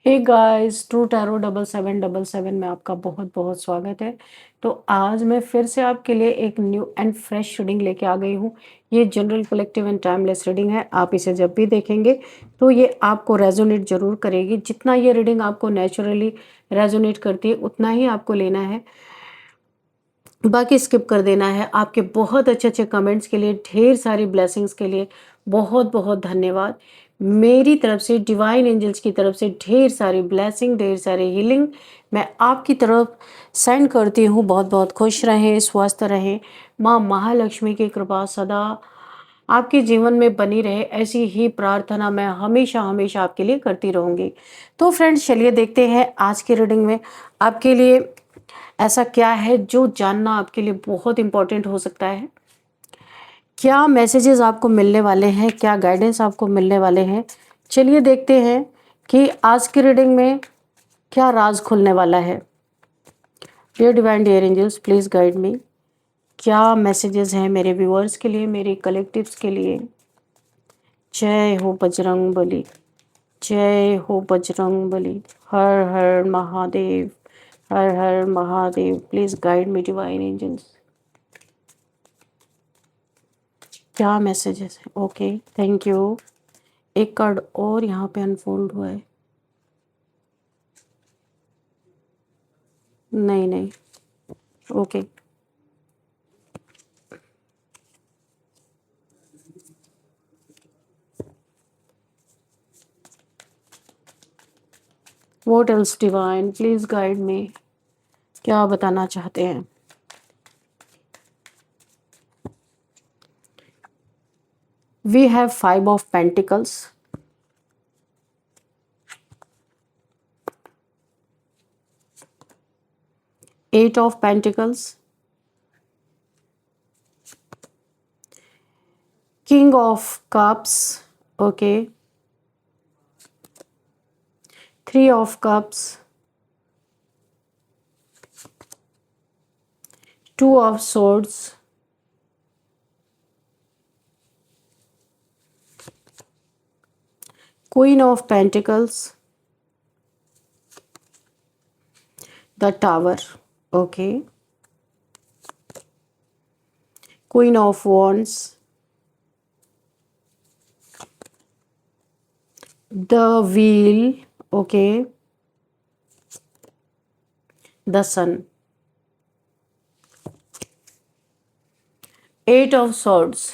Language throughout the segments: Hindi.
हे गाइस, ट्रू टैरो 7777 में आपका बहुत बहुत स्वागत है। तो आज मैं फिर से आपके लिए एक न्यू एंड फ्रेश रीडिंग लेके आ गई हूँ। ये general collective and timeless reading है। आप इसे जब भी देखेंगे तो ये आपको रेजोनेट जरूर करेगी। जितना ये रीडिंग आपको नेचुरली रेजोनेट करती है उतना ही आपको लेना है, बाकी स्किप कर देना है। आपके बहुत अच्छे अच्छे कमेंट्स के लिए, ढेर सारी ब्लेसिंग्स के लिए बहुत बहुत धन्यवाद। मेरी तरफ से, डिवाइन एंजल्स की तरफ से ढेर सारी ब्लेसिंग, ढेर सारी हीलिंग मैं आपकी तरफ सेंड करती हूँ। बहुत बहुत खुश रहें, स्वस्थ रहें। माँ महालक्ष्मी की कृपा सदा आपके जीवन में बनी रहे, ऐसी ही प्रार्थना मैं हमेशा हमेशा आपके लिए करती रहूँगी। तो फ्रेंड्स, चलिए देखते हैं आज की रीडिंग में आपके लिए ऐसा क्या है जो जानना आपके लिए बहुत इम्पोर्टेंट हो सकता है। क्या मैसेजेस आपको मिलने वाले हैं, क्या गाइडेंस आपको मिलने वाले हैं। चलिए देखते हैं कि आज की रीडिंग में क्या राज खुलने वाला है। Dear divine, dear angels, please guide me. क्या मैसेजेस हैं मेरे व्यूअर्स के लिए, मेरे कलेक्टिव्स के लिए। जय हो बजरंग बली, जय हो बजरंग बली। हर हर महादेव, हर हर Mahadev. Please guide me divine angels. क्या मैसेजेस है। Okay, thank you. एक कार्ड और यहाँ पे अनफोल्ड हुआ है। नहीं नहीं, okay. What else divine, please guide me. क्या बताना चाहते हैं। We have 5 of pentacles, 8 of pentacles, king of cups, okay, 3 of cups, 2 of swords, queen of pentacles, the tower, okay, queen of wands, the wheel, okay, the sun, 8 of swords,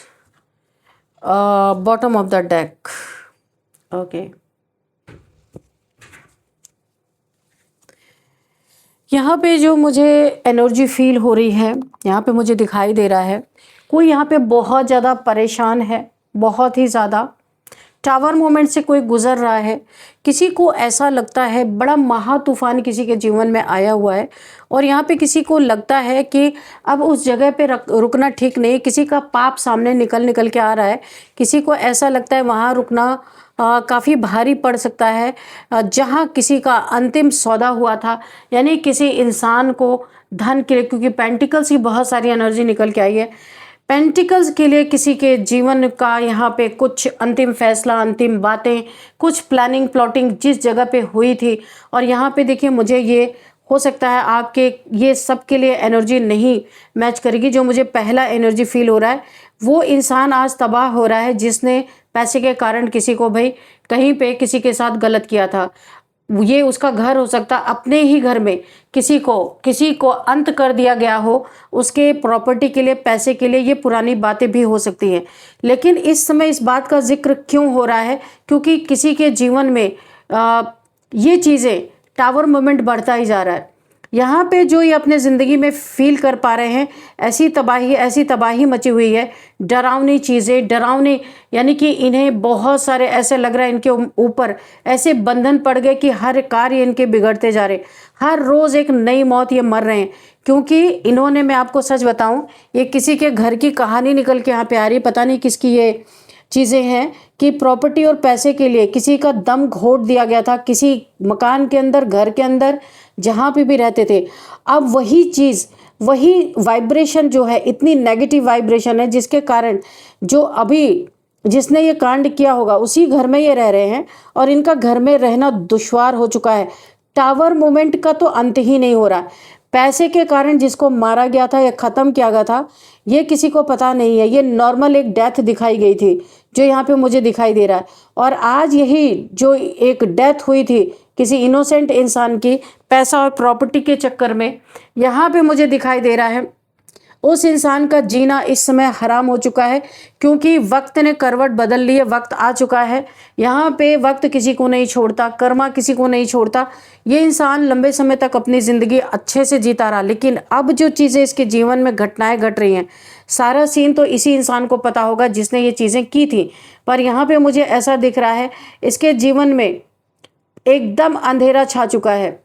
bottom of the deck, okay। यहाँ पे जो मुझे एनर्जी फील हो रही है, यहाँ पे मुझे दिखाई दे रहा है कोई यहाँ पे बहुत ज़्यादा परेशान है, बहुत ही ज़्यादा टावर मोमेंट से कोई गुजर रहा है। किसी को ऐसा लगता है बड़ा महा तूफान किसी के जीवन में आया हुआ है और यहाँ पे किसी को लगता है कि अब उस जगह पे रुकना ठीक नहीं। किसी का पाप सामने निकल निकल के आ रहा है। किसी को ऐसा लगता है वहाँ रुकना काफ़ी भारी पड़ सकता है। जहाँ किसी का अंतिम सौदा हुआ था, यानी किसी इंसान को धन के लिए, क्योंकि पेंटिकल्स की बहुत सारी एनर्जी निकल के आई है। पेंटिकल्स के लिए किसी के जीवन का यहाँ पे कुछ अंतिम फैसला, अंतिम बातें, कुछ प्लानिंग प्लॉटिंग जिस जगह पे हुई थी। और यहाँ पे देखिए, मुझे ये हो सकता है आपके ये सब के लिए एनर्जी नहीं मैच करेगी। जो मुझे पहला एनर्जी फील हो रहा है, वो इंसान आज तबाह हो रहा है जिसने पैसे के कारण किसी को भाई कहीं पे किसी के साथ गलत किया था। ये उसका घर हो सकता, अपने ही घर में किसी को अंत कर दिया गया हो, उसके प्रॉपर्टी के लिए, पैसे के लिए। ये पुरानी बातें भी हो सकती हैं। लेकिन इस समय इस बात का जिक्र क्यों हो रहा है, क्योंकि किसी के जीवन में ये चीज़ें, टावर मोमेंट बढ़ता ही जा रहा है। यहाँ पे जो ये अपने ज़िंदगी में फील कर पा रहे हैं, ऐसी तबाही मची हुई है। डरावनी चीज़ें, डरावनी, यानी कि इन्हें बहुत सारे ऐसे लग रहा है इनके ऊपर ऐसे बंधन पड़ गए कि हर कार्य इनके बिगड़ते जा रहे। हर रोज़ एक नई मौत ये मर रहे हैं, क्योंकि इन्होंने, मैं आपको सच बताऊं, ये किसी के घर की कहानी निकल के यहाँ पे आ रही। पता नहीं किसकी ये चीज़ें हैं कि प्रॉपर्टी और पैसे के लिए किसी का दम घोट दिया गया था, किसी मकान के अंदर, घर के अंदर, जहाँ पे भी रहते थे। अब वही चीज़, वही वाइब्रेशन जो है, इतनी नेगेटिव वाइब्रेशन है जिसके कारण जो अभी जिसने ये कांड किया होगा उसी घर में ये रह रहे हैं और इनका घर में रहना दुश्वार हो चुका है। टावर मूवमेंट का तो अंत ही नहीं हो रहा। पैसे के कारण जिसको मारा गया था या ख़त्म किया गया था ये किसी को पता नहीं है। ये नॉर्मल एक डेथ दिखाई गई थी जो यहाँ पे मुझे दिखाई दे रहा है। और आज यही जो एक डेथ हुई थी किसी इनोसेंट इंसान की पैसा और प्रॉपर्टी के चक्कर में, यहाँ पे मुझे दिखाई दे रहा है उस इंसान का जीना इस समय हराम हो चुका है, क्योंकि वक्त ने करवट बदल ली है। वक्त आ चुका है, यहाँ पे वक्त किसी को नहीं छोड़ता, कर्मा किसी को नहीं छोड़ता। ये इंसान लंबे समय तक अपनी ज़िंदगी अच्छे से जीता रहा, लेकिन अब जो चीज़ें इसके जीवन में घटनाएं घट रही हैं, सारा सीन तो इसी इंसान को पता होगा जिसने ये चीज़ें की थी। पर यहाँ पे मुझे ऐसा दिख रहा है इसके जीवन में एकदम अंधेरा छा चुका है।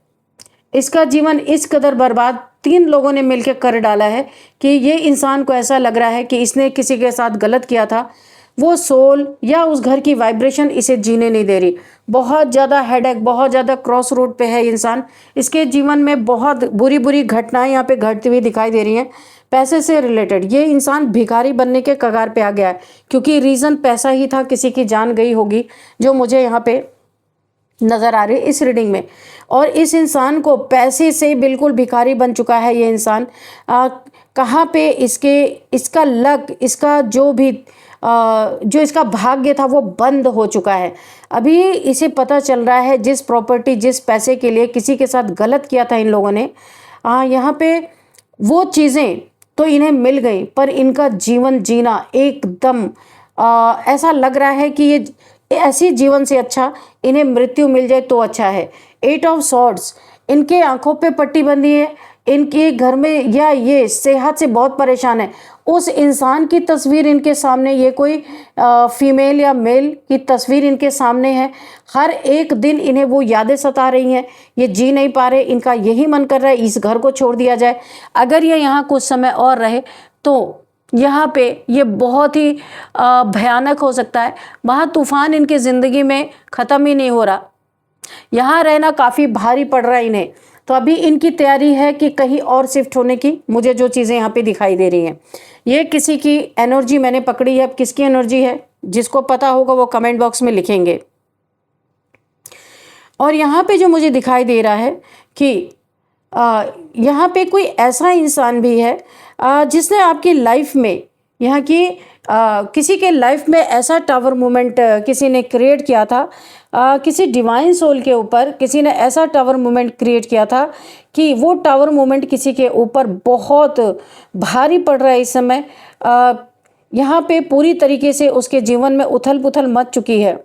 इसका जीवन इस कदर बर्बाद 3 लोगों ने मिलकर कर डाला है कि ये इंसान को ऐसा लग रहा है कि इसने किसी के साथ गलत किया था। वो सोल या उस घर की वाइब्रेशन इसे जीने नहीं दे रही। बहुत ज़्यादा हेडेक, बहुत ज़्यादा क्रॉस रोड पे है इंसान। इसके जीवन में बहुत बुरी बुरी घटनाएं यहाँ पे घटती हुई दिखाई दे रही हैं पैसे से रिलेटेड। ये इंसान भिखारी बनने के कगार पे आ गया है, क्योंकि रीज़न पैसा ही था। किसी की जान गई होगी जो मुझे यहाँ पे नज़र आ रही है इस रीडिंग में। और इस इंसान को पैसे से बिल्कुल भिखारी बन चुका है ये इंसान। कहाँ पे इसका लक, इसका जो भी जो इसका भाग्य था वो बंद हो चुका है। अभी इसे पता चल रहा है जिस प्रॉपर्टी, जिस पैसे के लिए किसी के साथ गलत किया था इन लोगों ने, यहाँ पे वो चीज़ें तो इन्हें मिल गई, पर इनका जीवन जीना एकदम ऐसा लग रहा है कि ये ऐसी जीवन से अच्छा इन्हें मृत्यु मिल जाए तो अच्छा है। 8 ऑफ सॉर्ड्स, इनके आंखों पे पट्टी बंधी है, इनके घर में या ये सेहत से बहुत परेशान है। उस इंसान की तस्वीर इनके सामने, ये कोई फीमेल या मेल की तस्वीर इनके सामने है। हर एक दिन इन्हें वो यादें सता रही हैं, ये जी नहीं पा रहे। इनका यही मन कर रहा है इस घर को छोड़ दिया जाए। अगर ये यहाँ कुछ समय और रहे तो यहाँ पे ये बहुत ही भयानक हो सकता है। वहाँ तूफान इनकी ज़िंदगी में ख़त्म ही नहीं हो रहा, यहाँ रहना काफ़ी भारी पड़ रहा है इन्हें। तो अभी इनकी तैयारी है कि कहीं और शिफ्ट होने की। मुझे जो चीज़ें यहाँ पे दिखाई दे रही हैं, ये किसी की एनर्जी मैंने पकड़ी है। अब किसकी एनर्जी है, जिसको पता होगा वो कमेंट बॉक्स में लिखेंगे। और यहाँ पे जो मुझे दिखाई दे रहा है कि यहाँ पे कोई ऐसा इंसान भी है जिसने आपकी लाइफ में, यहाँ की किसी के लाइफ में ऐसा टावर मूवमेंट किसी ने क्रिएट किया था। किसी डिवाइन सोल के ऊपर किसी ने ऐसा टावर मूवमेंट क्रिएट किया था कि वो टावर मूवमेंट किसी के ऊपर बहुत भारी पड़ रहा है इस समय। यहाँ पे पूरी तरीके से उसके जीवन में उथल पुथल मच चुकी है।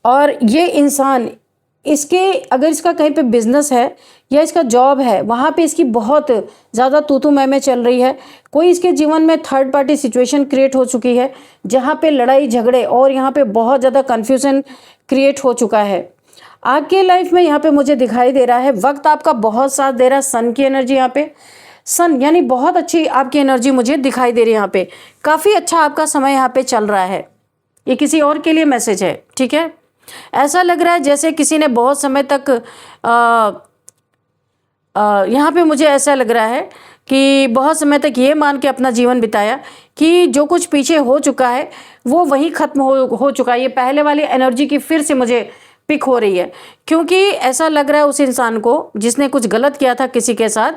और ये इंसान, इसके अगर इसका कहीं पे बिजनेस है या इसका जॉब है, वहाँ पे इसकी बहुत ज़्यादा तू मैं चल रही है। कोई इसके जीवन में थर्ड पार्टी सिचुएशन क्रिएट हो चुकी है जहाँ पे लड़ाई झगड़े और यहाँ पे बहुत ज़्यादा कन्फ्यूजन क्रिएट हो चुका है। आपके लाइफ में यहाँ पे मुझे दिखाई दे रहा है वक्त आपका बहुत साथ दे रहा है। सन की एनर्जी यहाँ पे, सन यानी बहुत अच्छी आपकी एनर्जी मुझे दिखाई दे रही है। यहाँ पे काफ़ी अच्छा आपका समय यहाँ पे चल रहा है। ये किसी और के लिए मैसेज है, ठीक है। ऐसा लग रहा है जैसे किसी ने बहुत समय तक यहाँ पे मुझे ऐसा लग रहा है कि बहुत समय तक ये मान के अपना जीवन बिताया कि जो कुछ पीछे हो चुका है वो वहीं ख़त्म हो चुका है। ये पहले वाली एनर्जी की फिर से मुझे पिक हो रही है, क्योंकि ऐसा लग रहा है उस इंसान को जिसने कुछ गलत किया था किसी के साथ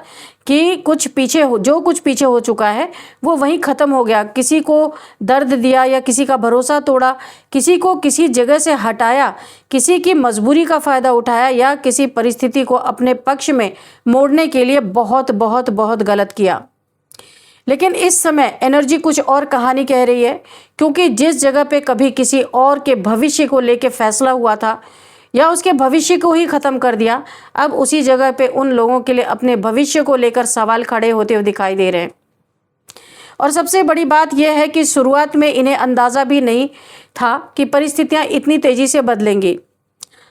कि जो कुछ पीछे हो चुका है वो वहीं ख़त्म हो गया। किसी को दर्द दिया या किसी का भरोसा तोड़ा, किसी को किसी जगह से हटाया, किसी की मजबूरी का फ़ायदा उठाया या किसी परिस्थिति को अपने पक्ष में मोड़ने के लिए बहुत बहुत बहुत गलत किया। लेकिन इस समय एनर्जी कुछ और कहानी कह रही है, क्योंकि जिस जगह पे कभी किसी और के भविष्य को लेके फैसला हुआ था या उसके भविष्य को ही ख़त्म कर दिया, अब उसी जगह पे उन लोगों के लिए अपने भविष्य को लेकर सवाल खड़े होते हुए दिखाई दे रहे हैं। और सबसे बड़ी बात यह है कि शुरुआत में इन्हें अंदाज़ा भी नहीं था कि परिस्थितियाँ इतनी तेज़ी से बदलेंगी।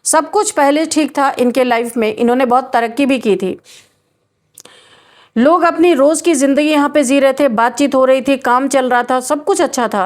सब कुछ पहले ठीक था इनके लाइफ में, इन्होंने बहुत तरक्की भी की थी। लोग अपनी रोज़ की ज़िंदगी यहाँ पे जी रहे थे, बातचीत हो रही थी, काम चल रहा था, सब कुछ अच्छा था।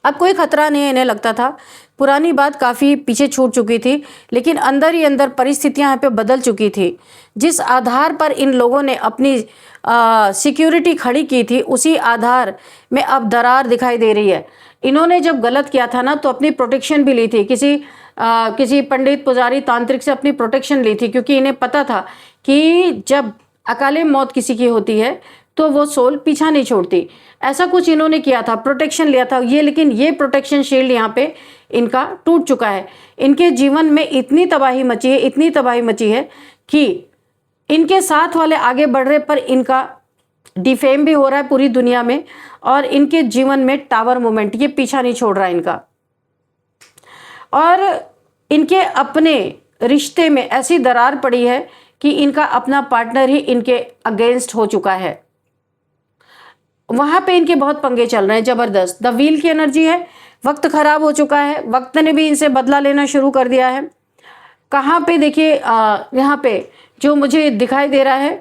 अब कोई खतरा नहीं है, इन्हें लगता था। पुरानी बात काफ़ी पीछे छूट चुकी थी, लेकिन अंदर ही अंदर परिस्थितियां यहाँ पे बदल चुकी थी। जिस आधार पर इन लोगों ने अपनी सिक्योरिटी खड़ी की थी, उसी आधार में अब दरार दिखाई दे रही है। इन्होंने जब गलत किया था ना, तो अपनी प्रोटेक्शन भी ली थी, किसी पंडित पुजारी तांत्रिक से अपनी प्रोटेक्शन ली थी, क्योंकि इन्हें पता था कि जब अकाले मौत किसी की होती है तो वो सोल पीछा नहीं छोड़ती। ऐसा कुछ इन्होंने किया था, प्रोटेक्शन लिया था ये, लेकिन ये प्रोटेक्शन शील्ड यहाँ पे इनका टूट चुका है। इनके जीवन में इतनी तबाही मची है, इतनी तबाही मची है कि इनके साथ वाले आगे बढ़ रहे, पर इनका डिफेम भी हो रहा है पूरी दुनिया में, और इनके जीवन में टावर मोमेंट ये पीछा नहीं छोड़ रहा है इनका। और इनके अपने रिश्ते में ऐसी दरार पड़ी है कि इनका अपना पार्टनर ही इनके अगेंस्ट हो चुका है। वहां पे इनके बहुत पंगे चल रहे हैं जबरदस्त। द व्हील की एनर्जी है, वक्त खराब हो चुका है, वक्त ने भी इनसे बदला लेना शुरू कर दिया है। कहाँ पे देखिए, यहाँ पे जो मुझे दिखाई दे रहा है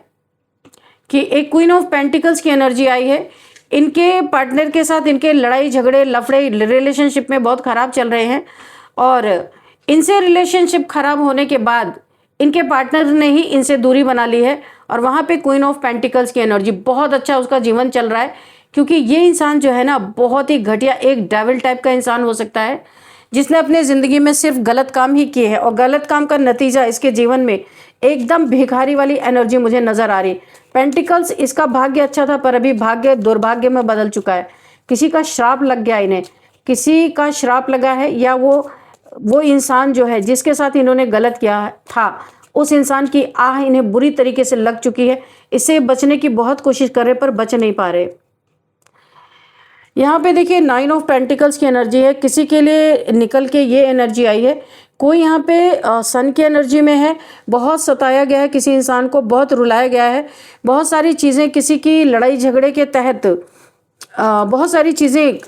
कि एक क्वीन ऑफ पेंटिकल्स की एनर्जी आई है। इनके पार्टनर के साथ इनके लड़ाई झगड़े लफड़े रिलेशनशिप में बहुत खराब चल रहे हैं, और इनसे रिलेशनशिप खराब होने के बाद इनके पार्टनर ने ही इनसे दूरी बना ली है। और वहाँ पे क्वीन ऑफ पेंटिकल्स की एनर्जी, बहुत अच्छा उसका जीवन चल रहा है, क्योंकि ये इंसान जो है ना, बहुत ही घटिया एक डेविल टाइप का इंसान हो सकता है, जिसने अपने ज़िंदगी में सिर्फ गलत काम ही किए हैं, और गलत काम का नतीजा इसके जीवन में एकदम भिखारी वाली एनर्जी मुझे नज़र आ रही। पेंटिकल्स, इसका भाग्य अच्छा था, पर अभी भाग्य दुर्भाग्य में बदल चुका है। किसी का श्राप लग गया इन्हें, किसी का श्राप लगा है, या वो इंसान जो है जिसके साथ इन्होंने गलत किया था, उस इंसान की आह इन्हें बुरी तरीके से लग चुकी है। इससे बचने की बहुत कोशिश कर रहे, पर बच नहीं पा रहे। यहाँ पे देखिए 9 ऑफ पेंटिकल्स की एनर्जी है। किसी के लिए निकल के ये एनर्जी आई है, कोई यहाँ पे सन की एनर्जी में है, बहुत सताया गया है, किसी इंसान को बहुत रुलाया गया है, बहुत सारी चीज़ें किसी की लड़ाई झगड़े के तहत बहुत सारी चीज़ें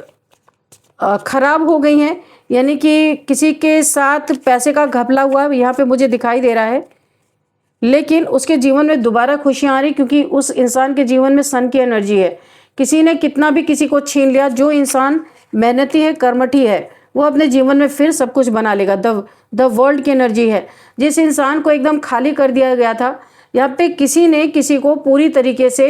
खराब हो गई हैं, यानी कि किसी के साथ पैसे का घपला हुआ यहाँ पे मुझे दिखाई दे रहा है। लेकिन उसके जीवन में दोबारा खुशियाँ आ रही, क्योंकि उस इंसान के जीवन में सन की एनर्जी है। किसी ने कितना भी किसी को छीन लिया, जो इंसान मेहनती है, कर्मठी है, वो अपने जीवन में फिर सब कुछ बना लेगा। द वर्ल्ड की एनर्जी है। जिस इंसान को एकदम खाली कर दिया गया था, यहाँ पे किसी ने किसी को पूरी तरीके से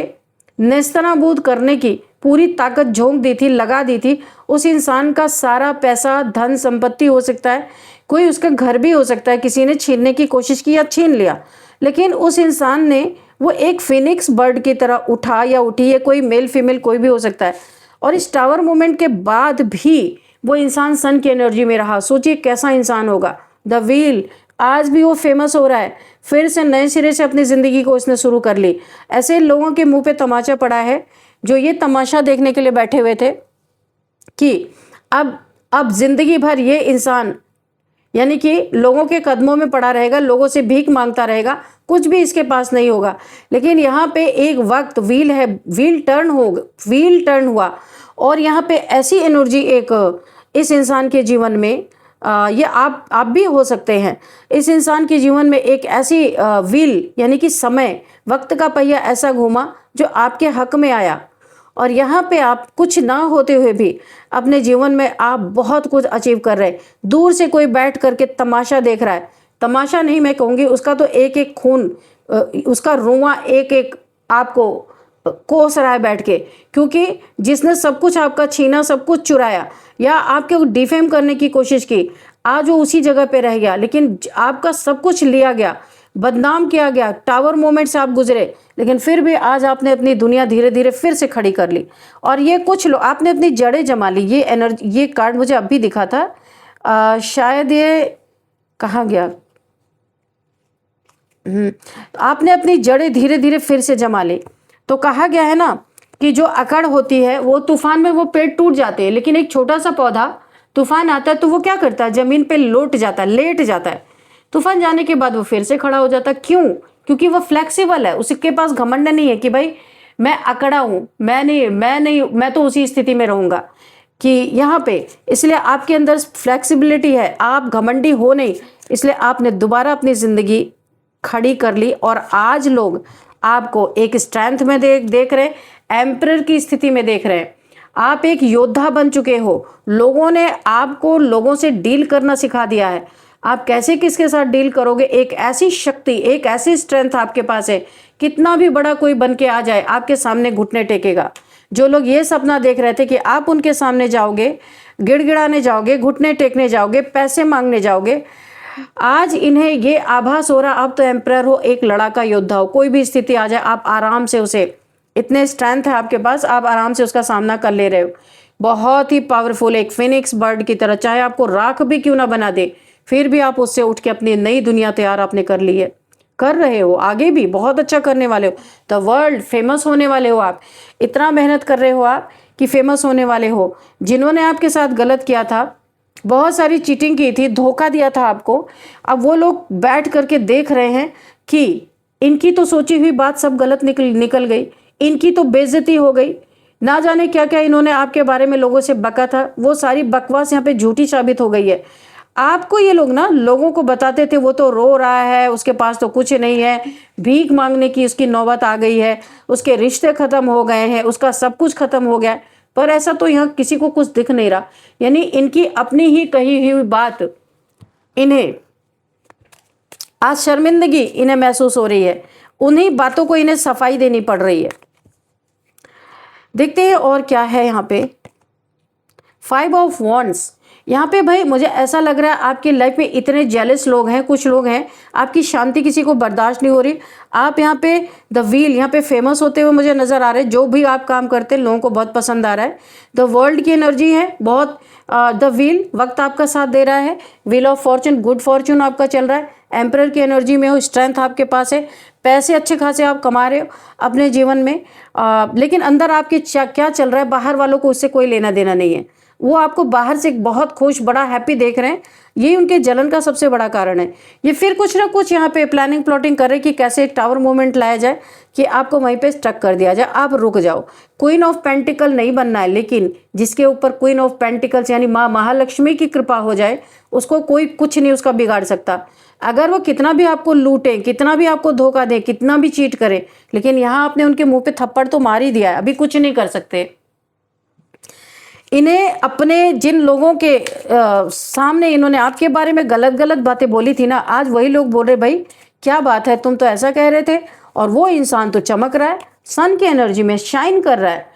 नेस्तनाबूद करने की पूरी ताकत झोंक दी थी, लगा दी थी। उस इंसान का सारा पैसा, धन संपत्ति हो सकता है, कोई उसका घर भी हो सकता है, किसी ने छीनने की कोशिश की या छीन लिया, लेकिन उस इंसान ने वो एक फिनिक्स बर्ड की तरह उठा या उठी है, कोई मेल फीमेल कोई भी हो सकता है। और इस टावर मूवमेंट के बाद भी वो इंसान सन की एनर्जी में रहा। सोचिए कैसा इंसान होगा। द व्हील, आज भी वो फेमस हो रहा है, फिर से नए सिरे से अपनी ज़िंदगी को इसने शुरू कर ली। ऐसे लोगों के मुंह पे तमाचा पड़ा है, जो ये तमाशा देखने के लिए बैठे हुए थे कि अब ज़िंदगी भर ये इंसान यानी कि लोगों के कदमों में पड़ा रहेगा, लोगों से भीख मांगता रहेगा, कुछ भी इसके पास नहीं होगा। लेकिन यहाँ पे एक वक्त व्हील है, व्हील टर्न हुआ, और यहाँ पे ऐसी एनर्जी एक इस इंसान के जीवन में, ये आप भी हो सकते हैं। इस इंसान के जीवन में एक ऐसी व्हील यानी कि समय, वक्त का पहिया ऐसा घूमा जो आपके हक में आया, और यहाँ पे आप कुछ ना होते हुए भी अपने जीवन में आप बहुत कुछ अचीव कर रहे हैं। दूर से कोई बैठ करके तमाशा देख रहा है, तमाशा नहीं मैं कहूँगी, उसका तो एक एक खून, उसका रोंवा एक एक आपको कोस रहा है बैठ के, क्योंकि जिसने सब कुछ आपका छीना, सब कुछ चुराया या आपके डिफेम करने की कोशिश की, आज वो उसी जगह पे रह गया। लेकिन आपका सब कुछ लिया गया, बदनाम किया गया, टावर मोमेंट से आप गुजरे, लेकिन फिर भी आज आपने अपनी दुनिया धीरे धीरे फिर से खड़ी कर ली। और ये कुछ लोग, आपने अपनी जड़ें जमा ली। ये एनर्जी, ये कार्ड मुझे अब भी दिखा था, शायद ये कहाँ गया, आपने अपनी जड़ें धीरे धीरे फिर से जमा ली। तो कहा गया है ना कि जो अकड़ होती है वो तूफान में वो पेड़ टूट जाते हैं, लेकिन एक छोटा सा पौधा तूफान आता है तो वो क्या करता है, जमीन पे लेट जाता है। तूफान जाने के बाद वो फिर से खड़ा हो जाता है। क्यों? क्योंकि वो फ्लेक्सिबल है, उसके पास घमंड नहीं है कि भाई मैं अकड़ा हूँ, मैं तो उसी स्थिति में रहूँगा कि यहाँ पे। इसलिए आपके अंदर फ्लेक्सिबिलिटी है, आप घमंडी हो नहीं, इसलिए आपने दोबारा अपनी ज़िंदगी खड़ी कर ली। और आज लोग आपको एक स्ट्रेंथ में देख रहे हैं, एम्परर की स्थिति में देख रहे हैं। आप एक योद्धा बन चुके हो। लोगों ने आपको लोगों से डील करना सिखा दिया है। आप कैसे किसके साथ डील करोगे, एक ऐसी शक्ति, एक ऐसी स्ट्रेंथ आपके पास है, कितना भी बड़ा कोई बन के आ जाए आपके सामने घुटने टेकेगा। जो लोग ये सपना देख रहे थे कि आप उनके सामने जाओगे, गिड़गिड़ाने जाओगे, घुटने टेकने जाओगे, पैसे मांगने जाओगे, आज इन्हें ये आभास हो रहा आप तो एम्परर हो, एक लड़ाका योद्धा हो। कोई भी स्थिति आ जाए आप आराम से उसे, इतने स्ट्रेंथ है आपके पास, आप आराम से उसका सामना कर ले रहे हो। बहुत ही पावरफुल, एक फिनिक्स बर्ड की तरह, चाहे आपको राख भी क्यों ना बना दे, फिर भी आप उससे उठ के अपनी नई दुनिया तैयार आपने कर ली है, कर रहे हो, आगे भी बहुत अच्छा करने वाले हो। द वर्ल्ड फेमस होने वाले हो आप, इतना मेहनत कर रहे हो आप कि फेमस होने वाले हो। जिन्होंने आपके साथ गलत किया था, बहुत सारी चीटिंग की थी, धोखा दिया था आपको, अब वो लोग बैठ करके देख रहे हैं कि इनकी तो सोची हुई बात सब गलत निकल गई, इनकी तो बेइज्जती हो गई, ना जाने क्या क्या इन्होंने आपके बारे में लोगों से बका था, वो सारी बकवास यहाँ पे झूठी साबित हो गई है। आपको ये लोग ना लोगों को बताते थे वो तो रो रहा है, उसके पास तो कुछ नहीं है, भीख मांगने की उसकी नौबत आ गई है, उसके रिश्ते खत्म हो गए हैं, उसका सब कुछ खत्म हो गया है। पर ऐसा तो यहाँ किसी को कुछ दिख नहीं रहा। यानी इनकी अपनी ही कही हुई बात इन्हें आज शर्मिंदगी इन्हें महसूस हो रही है, उन्हीं बातों को इन्हें सफाई देनी पड़ रही है। देखते हैं और क्या है यहाँ पे। 5 ऑफ वॉन्ड्स, यहाँ पे भाई मुझे ऐसा लग रहा है आपकी लाइफ में इतने जेलस लोग हैं, कुछ लोग हैं, आपकी शांति किसी को बर्दाश्त नहीं हो रही। आप यहाँ पे द व्हील यहाँ पे फेमस होते हुए मुझे नजर आ रहे हैं। जो भी आप काम करते हैं लोगों को बहुत पसंद आ रहा है। द वर्ल्ड की एनर्जी है बहुत। द व्हील, वक्त आपका साथ दे रहा है। Wheel of Fortune, good Fortune आपका चल रहा है। एम्परर की एनर्जी में हो, स्ट्रेंथ आपके पास है, पैसे अच्छे खासे आप कमा रहे हो अपने जीवन में। लेकिन अंदर आपके क्या चल रहा है, बाहर वालों को उससे कोई लेना देना नहीं है। वो आपको बाहर से बहुत खुश, बड़ा हैप्पी देख रहे हैं, ये उनके जलन का सबसे बड़ा कारण है। ये फिर कुछ ना कुछ यहाँ पे प्लानिंग प्लॉटिंग कर रहे कि कैसे एक टावर मूवमेंट लाया जाए कि आपको वहीं पे स्टक कर दिया जाए, आप रुक जाओ। क्वीन ऑफ पेंटिकल नहीं बनना है, लेकिन जिसके ऊपर क्वीन ऑफ पेंटिकल्स यानी माँ महालक्ष्मी की कृपा हो जाए, उसको कोई कुछ नहीं उसका बिगाड़ सकता। अगर वो कितना भी आपको लूटे, कितना भी आपको धोखा दे, कितना भी चीट करे, लेकिन यहाँ आपने उनके मुंह पे थप्पड़ तो मार ही दिया है, अभी कुछ नहीं कर सकते। इन्हें अपने जिन लोगों के सामने इन्होंने आपके बारे में गलत गलत बातें बोली थी ना, आज वही लोग बोल रहे भाई क्या बात है, तुम तो ऐसा कह रहे थे, और वो इंसान तो चमक रहा है, सन की एनर्जी में शाइन कर रहा है।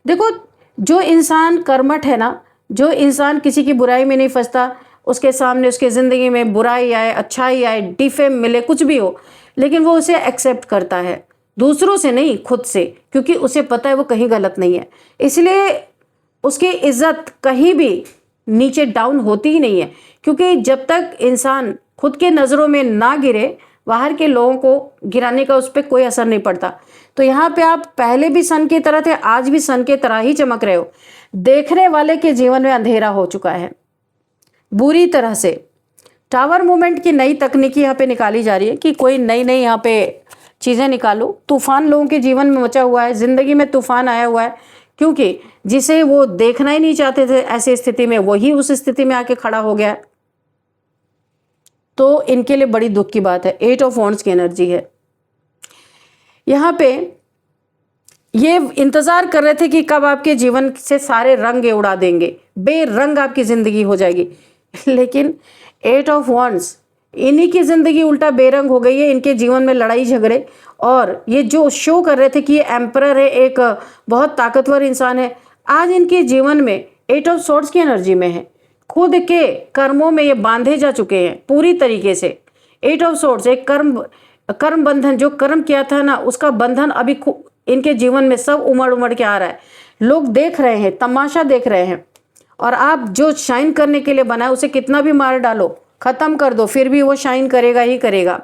देखो, जो इंसान कर्मठ है ना, जो इंसान किसी की बुराई में नहीं फंसता, उसके सामने उसके ज़िंदगी में बुराई आए, अच्छाई आए, डिफेम मिले, कुछ भी हो, लेकिन वो उसे एक्सेप्ट करता है, दूसरों से नहीं खुद से, क्योंकि उसे पता है वो कहीं गलत नहीं है। इसलिए उसकी इज्जत कहीं भी नीचे डाउन होती ही नहीं है, क्योंकि जब तक इंसान खुद के नज़रों में ना गिरे, बाहर के लोगों को गिराने का उस पर कोई असर नहीं पड़ता। तो यहाँ पे आप पहले भी सन की तरह थे, आज भी सन की तरह ही चमक रहे हो। देखने वाले के जीवन में अंधेरा हो चुका है बुरी तरह से। टावर मूवमेंट की नई तकनीकी यहाँ पे निकाली जा रही है कि कोई नई नई यहाँ पे चीज़ें निकालो। तूफान लोगों के जीवन में मचा हुआ है, ज़िंदगी में तूफान आया हुआ है, क्योंकि जिसे वो देखना ही नहीं चाहते थे ऐसी स्थिति में, वही उस स्थिति में आके खड़ा हो गया। तो इनके लिए बड़ी दुख की बात है। 8 ऑफ वॉन्ड्स की एनर्जी है यहाँ पे। ये इंतजार कर रहे थे कि कब आपके जीवन से सारे रंग ये उड़ा देंगे, बेरंग आपकी जिंदगी हो जाएगी, लेकिन 8 ऑफ वॉन्ड्स, इन्हीं की जिंदगी उल्टा बेरंग हो गई है। इनके जीवन में लड़ाई झगड़े, और ये जो शो कर रहे थे कि ये एम्परर है, एक बहुत ताकतवर इंसान है, आज इनके जीवन में 8 ऑफ सॉर्ड्स की एनर्जी में है। खुद के कर्मों में ये बांधे जा चुके हैं पूरी तरीके से। 8 ऑफ सॉर्ड्स एक कर्म बंधन, जो कर्म किया था ना, उसका बंधन अभी इनके जीवन में सब उमड़ उमड़ के आ रहा है। लोग देख रहे हैं, तमाशा देख रहे हैं, और आप जो शाइन करने के लिए बनाए उसे कितना भी मार डालो, ख़त्म कर दो, फिर भी वो शाइन करेगा ही करेगा।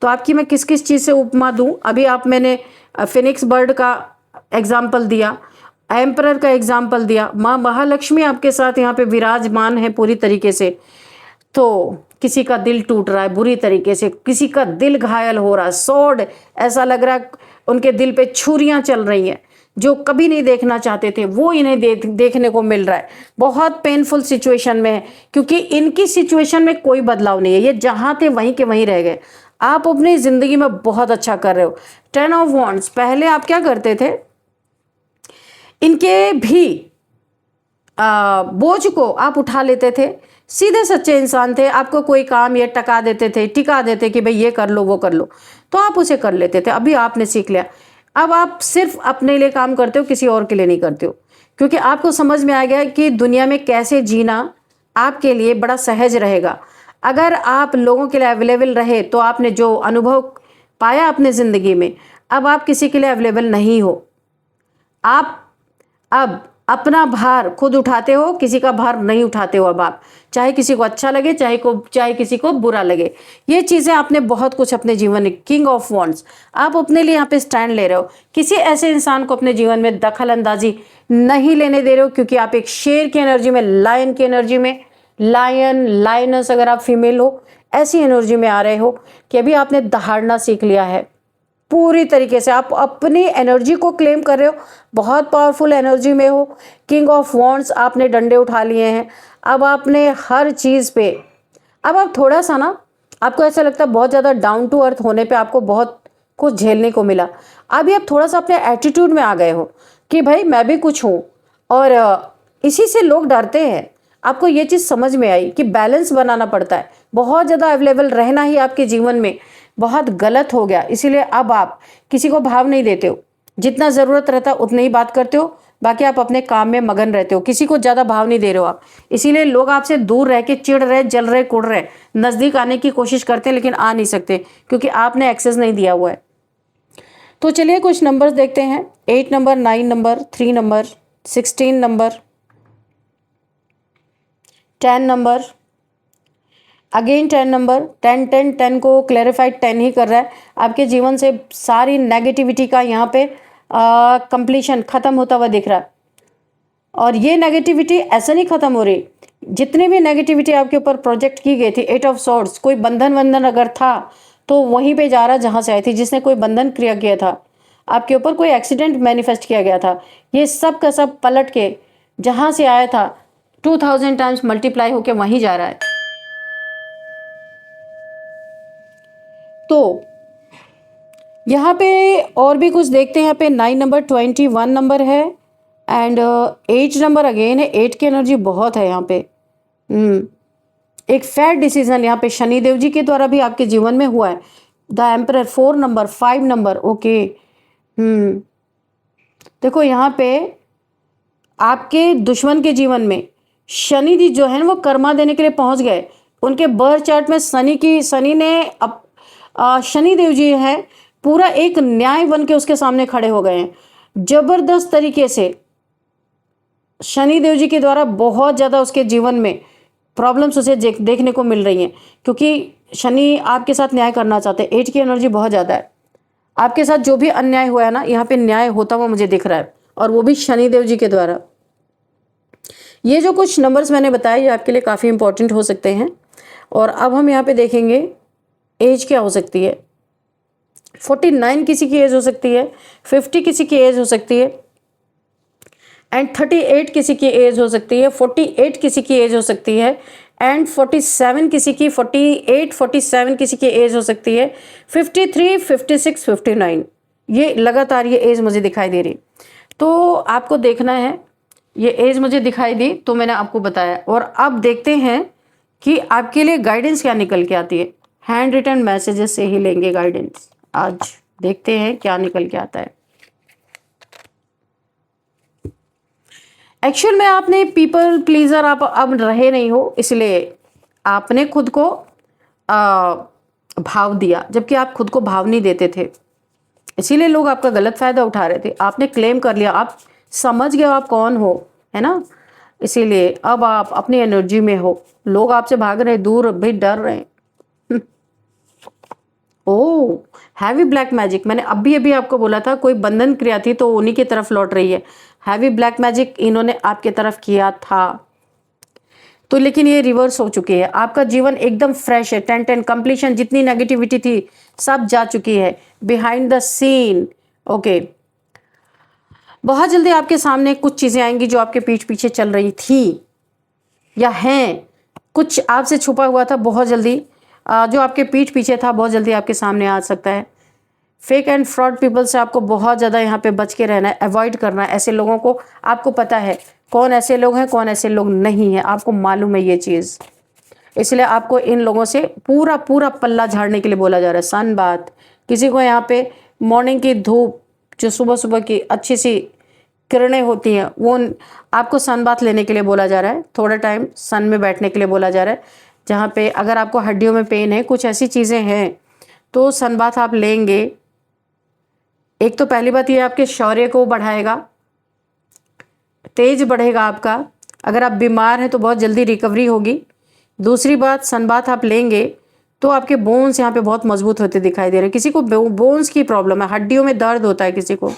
तो आपकी मैं किस किस चीज़ से उपमा दूं? अभी आप मैंने फिनिक्स बर्ड का एग्जाम्पल दिया, एम्परर का एग्जाम्पल दिया, माँ महालक्ष्मी आपके साथ यहाँ पे विराजमान है पूरी तरीके से। तो किसी का दिल टूट रहा है बुरी तरीके से, किसी का दिल घायल हो रहा है, सॉर्ड ऐसा लग रहा है उनके दिल पे छुरियां चल रही हैं, जो कभी नहीं देखना चाहते थे वो इन्हें देखने को मिल रहा है। बहुत पेनफुल सिचुएशन में है, क्योंकि इनकी सिचुएशन में कोई बदलाव नहीं है, ये जहाँ थे वहीं के वहीं रह गए। आप अपनी ज़िंदगी में बहुत अच्छा कर रहे हो। 10 ऑफ वॉन्ड्स, पहले आप क्या करते थे, इनके भी बोझ को आप उठा लेते थे, सीधे सच्चे इंसान थे, आपको कोई काम ये टका देते थे, टिका देते कि भाई ये कर लो वो कर लो, तो आप उसे कर लेते थे। अभी आपने सीख लिया, अब आप सिर्फ अपने लिए काम करते हो, किसी और के लिए नहीं करते हो, क्योंकि आपको समझ में आ गया कि दुनिया में कैसे जीना आपके लिए बड़ा सहज रहेगा। अगर आप लोगों के लिए अवेलेबल रहे तो आपने जो अनुभव पाया अपने ज़िंदगी में, अब आप किसी के लिए अवेलेबल नहीं हो। आप अब अपना भार खुद उठाते हो, किसी का भार नहीं उठाते हो। अब आप चाहे किसी को अच्छा लगे, चाहे किसी को बुरा लगे, ये चीज़ें आपने बहुत कुछ अपने जीवन में, किंग ऑफ वॉन्ड्स, आप अपने लिए यहाँ पे स्टैंड ले रहे हो। किसी ऐसे इंसान को अपने जीवन में दखल अंदाजी नहीं लेने दे रहे हो, क्योंकि आप एक शेर की एनर्जी में, लायन की एनर्जी में, लायन, लायनस अगर आप फीमेल हो, ऐसी एनर्जी में आ रहे हो कि अभी आपने दहाड़ना सीख लिया है। पूरी तरीके से आप अपनी एनर्जी को क्लेम कर रहे हो, बहुत पावरफुल एनर्जी में हो। किंग ऑफ वॉन्ड्स, आपने डंडे उठा लिए हैं। अब आपने हर चीज़ पे, अब आप थोड़ा सा ना, आपको ऐसा लगता है बहुत ज़्यादा डाउन टू अर्थ होने पे आपको बहुत कुछ झेलने को मिला। अभी आप थोड़ा सा अपने एटीट्यूड में आ गए हो कि भाई मैं भी कुछ हूँ, और इसी से लोग डरते हैं। आपको ये चीज़ समझ में आई कि बैलेंस बनाना पड़ता है। बहुत ज़्यादा अवेलेबल रहना ही आपके जीवन में बहुत गलत हो गया, इसीलिए अब आप किसी को भाव नहीं देते हो। जितना ज़रूरत रहता है उतनी ही बात करते हो, बाकी आप अपने काम में मगन रहते हो, किसी को ज़्यादा भाव नहीं दे रहे हो आप। इसीलिए लोग आपसे दूर रह के चिढ़ रहे, जल रहे, कुड़ रहे, नज़दीक आने की कोशिश करते हैं लेकिन आ नहीं सकते, क्योंकि आपने एक्सेस नहीं दिया हुआ है। तो चलिए कुछ नंबर्स देखते हैं। 8 number, 9 number, 3 number, 16 number, 10 number, again 10 number. 10 को क्लैरिफाइड 10 ही कर रहा है। आपके जीवन से सारी नेगेटिविटी का यहाँ पे कंप्लीशन ख़त्म होता हुआ दिख रहा है। और ये नेगेटिविटी ऐसा नहीं ख़त्म हो रही, जितने भी नेगेटिविटी आपके ऊपर प्रोजेक्ट की गई थी, 8 ऑफ सॉर्ड्स, कोई बंधन अगर था तो वहीं पे जा रहा जहाँ से आई थी। जिसने कोई बंधन क्रिया किया था आपके ऊपर, कोई एक्सीडेंट मैनिफेस्ट किया गया था, ये सब का सब पलट के जहाँ से आया था 2000 टाइम्स मल्टीप्लाई होके वहीं जा रहा है। तो यहाँ पे और भी कुछ देखते हैं। यहाँ पे 9 नंबर, 21 नंबर है, एंड 8 नंबर अगेन है। 8 की एनर्जी बहुत है यहाँ पे। एक फेयर डिसीजन यहाँ पे शनि देव जी के द्वारा भी आपके जीवन में हुआ है। The emperor, 4 number, 5 number, okay. देखो यहाँ पे आपके दुश्मन के जीवन में शनि जी जो है ना, वो कर्मा देने के लिए पहुँच गए। उनके बर्थ चार्ट में शनि ने शनि देव जी हैं, पूरा एक न्याय बन के उसके सामने खड़े हो गए हैं। जबरदस्त तरीके से शनि देव जी के द्वारा बहुत ज़्यादा उसके जीवन में प्रॉब्लम्स उसे देखने को मिल रही हैं, क्योंकि शनि आपके साथ न्याय करना चाहते हैं। 8 की एनर्जी बहुत ज़्यादा है। आपके साथ जो भी अन्याय हुआ है ना, यहाँ पे न्याय होता हुआ मुझे दिख रहा है, और वो भी शनि देव जी के द्वारा। ये जो कुछ नंबर्स मैंने बताए, ये आपके लिए काफ़ी इंपॉर्टेंट हो सकते हैं। और अब हम यहाँ पे देखेंगे एज क्या हो सकती है। 49 किसी की एज हो सकती है, 50 किसी की एज हो सकती है, एंड 38 किसी की एज हो सकती है, 48 किसी की एज हो सकती है, एंड 47 किसी की, 48, 47 किसी की एज हो सकती है, 53, 56, 59, ये लगातार ये एज मुझे दिखाई दे रही। तो आपको देखना है, ये एज मुझे दिखाई दी तो मैंने आपको बताया। और अब देखते हैं कि आपके लिए गाइडेंस क्या निकल के आती है। हैंड रिटन मैसेजेस से ही लेंगे गाइडेंस। आज देखते हैं क्या निकल के आता है। एक्चुअल में आपने पीपल प्लीजर आप अब रहे नहीं हो, इसलिए आपने खुद को भाव दिया, जबकि आप खुद को भाव नहीं देते थे। इसीलिए लोग आपका गलत फायदा उठा रहे थे। आपने क्लेम कर लिया, आप समझ गए आप कौन हो, है ना। इसीलिए अब आप अपनी एनर्जी में हो। लोग आपसे भाग रहे, दूर भी डर रहे हैं। ओह, हैवी ब्लैक मैजिक, मैंने अभी आपको बोला था कोई बंधन क्रिया थी तो उन्हीं की तरफ लौट रही है। हैवी ब्लैक मैजिक इन्होंने आपके तरफ किया था, तो लेकिन ये रिवर्स हो चुकी है। आपका जीवन एकदम फ्रेश है। 10 कंप्लीशन, जितनी नेगेटिविटी थी सब जा चुकी है बिहाइंड द सीन। ओके, बहुत जल्दी आपके सामने कुछ चीज़ें आएंगी जो आपके पीठ पीछे चल रही थी या हैं। कुछ आपसे छुपा हुआ था, बहुत जल्दी जो आपके पीठ पीछे था बहुत जल्दी आपके सामने आ सकता है। फेक एंड फ्रॉड पीपल से आपको बहुत ज़्यादा यहाँ पे बच के रहना है, अवॉइड करना है। ऐसे लोगों को आपको पता है कौन ऐसे लोग हैं, कौन ऐसे लोग नहीं हैं, आपको मालूम है ये चीज़। इसलिए आपको इन लोगों से पूरा पूरा पल्ला झाड़ने के लिए बोला जा रहा है। सन बाथ, किसी को यहाँ पे मॉर्निंग की धूप जो सुबह सुबह की अच्छी सी किरणें होती हैं, वो आपको सन बाथ लेने के लिए बोला जा रहा है। थोड़ा टाइम सन में बैठने के लिए बोला जा रहा है। जहाँ पे अगर आपको हड्डियों में पेन है, कुछ ऐसी चीज़ें हैं, तो सन बाथ आप लेंगे। एक तो पहली बात ये आपके शौर्य को बढ़ाएगा, तेज बढ़ेगा आपका। अगर आप बीमार हैं तो बहुत जल्दी रिकवरी होगी। दूसरी बात, सन बाथ आप लेंगे तो आपके बोन्स यहाँ पे बहुत मजबूत होते दिखाई दे रहे हैं। किसी को बोन्स की प्रॉब्लम है, हड्डियों में दर्द होता है किसी को,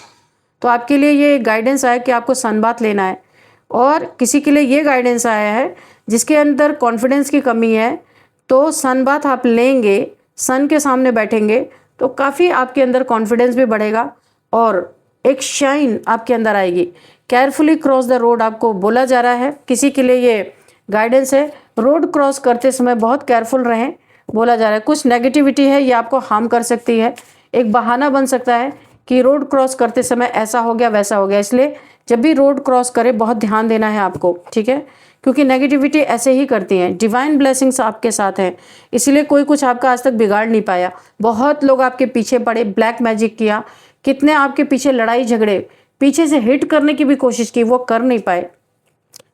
तो आपके लिए ये गाइडेंस आया कि आपको सन बाथ लेना है। और किसी के लिए ये गाइडेंस आया है जिसके अंदर कॉन्फिडेंस की कमी है, तो सन बाथ आप लेंगे, सन के सामने बैठेंगे तो काफ़ी आपके अंदर कॉन्फिडेंस भी बढ़ेगा और एक शाइन आपके अंदर आएगी। केयरफुली क्रॉस द रोड आपको बोला जा रहा है, किसी के लिए ये गाइडेंस है। रोड क्रॉस करते समय बहुत केयरफुल रहें बोला जा रहा है। कुछ नेगेटिविटी है, ये आपको हार्म कर सकती है। एक बहाना बन सकता है कि रोड क्रॉस करते समय ऐसा हो गया, वैसा हो गया। इसलिए जब भी रोड क्रॉस करें बहुत ध्यान देना है आपको, ठीक है, क्योंकि नेगेटिविटी ऐसे ही करती है। डिवाइन ब्लेसिंग्स आपके साथ हैं, इसलिए कोई कुछ आपका आज तक बिगाड़ नहीं पाया। बहुत लोग आपके पीछे पड़े, ब्लैक मैजिक किया, कितने आपके पीछे लड़ाई झगड़े, पीछे से हिट करने की भी कोशिश की, वो कर नहीं पाए।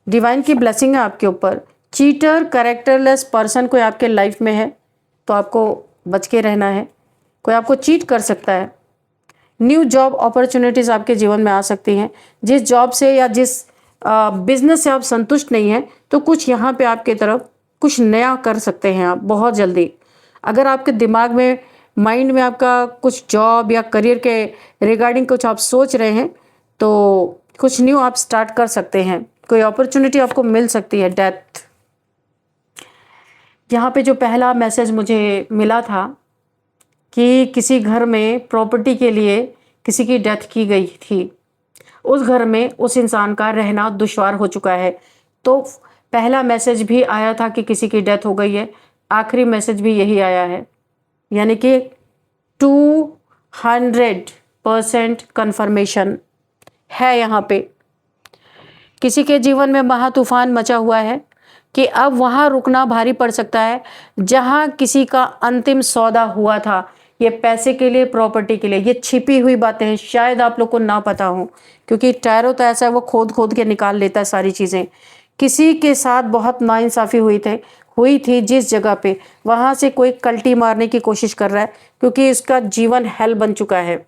डिवाइन की ब्लेसिंग है आपके ऊपर। चीटर, कैरेक्टरलेस पर्सन कोई आपके लाइफ में है तो आपको बच के रहना है। कोई आपको चीट कर सकता है। न्यू जॉब अपॉर्चुनिटीज़ आपके जीवन में आ सकती हैं। जिस जॉब से या जिस बिजनेस से आप संतुष्ट नहीं हैं, तो कुछ यहाँ पे आपके तरफ कुछ नया कर सकते हैं आप बहुत जल्दी। अगर आपके दिमाग में, माइंड में आपका कुछ जॉब या करियर के रिगार्डिंग कुछ आप सोच रहे हैं, तो कुछ न्यू आप स्टार्ट कर सकते हैं। कोई अपॉर्चुनिटी आपको मिल सकती है। डेथ, यहाँ पे जो पहला मैसेज मुझे मिला था कि किसी घर में प्रॉपर्टी के लिए किसी की डेथ की गई थी, उस घर में उस इंसान का रहना दुश्वार हो चुका है। तो पहला मैसेज भी आया था कि किसी की डेथ हो गई है, आखिरी मैसेज भी यही आया है, यानी कि 200% कन्फर्मेशन है। यहाँ पे किसी के जीवन में महातूफान मचा हुआ है कि अब वहाँ रुकना भारी पड़ सकता है जहाँ किसी का अंतिम सौदा हुआ था। ये पैसे के लिए, प्रॉपर्टी के लिए, ये छिपी हुई बातें हैं, शायद आप लोग को ना पता हो, क्योंकि टैरो तो ऐसा है, वो खोद खोद के निकाल लेता है सारी चीज़ें। किसी के साथ बहुत नाइंसाफ़ी हुई थी जिस जगह पे, वहाँ से कोई कल्टी मारने की कोशिश कर रहा है क्योंकि इसका जीवन हेल बन चुका है।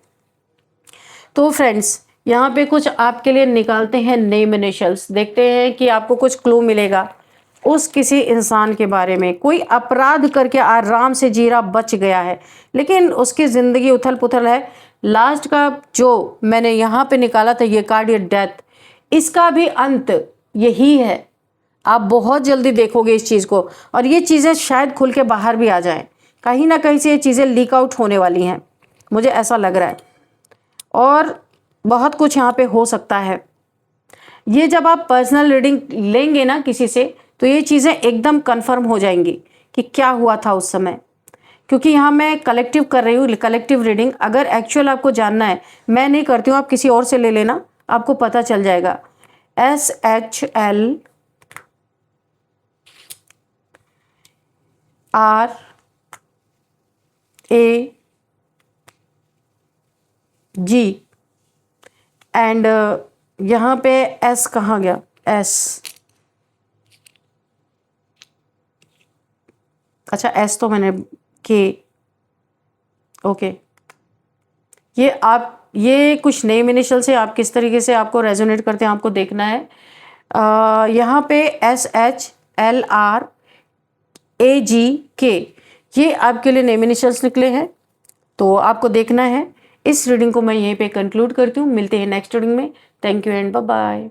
तो फ्रेंड्स, यहाँ पे कुछ आपके लिए निकालते हैं नेम इनिशियल्स, देखते हैं कि आपको कुछ क्लू मिलेगा उस किसी इंसान के बारे में। कोई अपराध करके आराम से जी रहा, बच गया है, लेकिन उसकी ज़िंदगी उथल पुथल है। लास्ट का जो मैंने यहाँ पे निकाला था ये कार्ड, ये डेथ, इसका भी अंत यही है। आप बहुत जल्दी देखोगे इस चीज़ को, और ये चीज़ें शायद खुल के बाहर भी आ जाएं। कहीं ना कहीं से ये चीज़ें लीक आउट होने वाली हैं, मुझे ऐसा लग रहा है। और बहुत कुछ यहाँ पे हो सकता है। ये जब आप पर्सनल रीडिंग लेंगे ना किसी से, तो ये चीज़ें एकदम कंफर्म हो जाएंगी कि क्या हुआ था उस समय, क्योंकि यहाँ मैं कलेक्टिव कर रही हूँ, कलेक्टिव रीडिंग। अगर एक्चुअल आपको जानना है, मैं नहीं करती हूँ, आप किसी और से ले लेना, आपको पता चल जाएगा। SHLRAG एंड यहाँ पे S कहाँ गया, S, अच्छा S तो मैंने के, ओके। ये कुछ नेम इनिशियल से आप किस तरीके से आपको रेजोनेट करते हैं आपको देखना है। यहाँ पे SHLRAG, ये आपके लिए नेम इनिशियल्स निकले हैं, तो आपको देखना है। इस रीडिंग को मैं यहीं पे कंक्लूड करती हूँ। मिलते हैं नेक्स्ट रीडिंग में। Thank you and bye bye.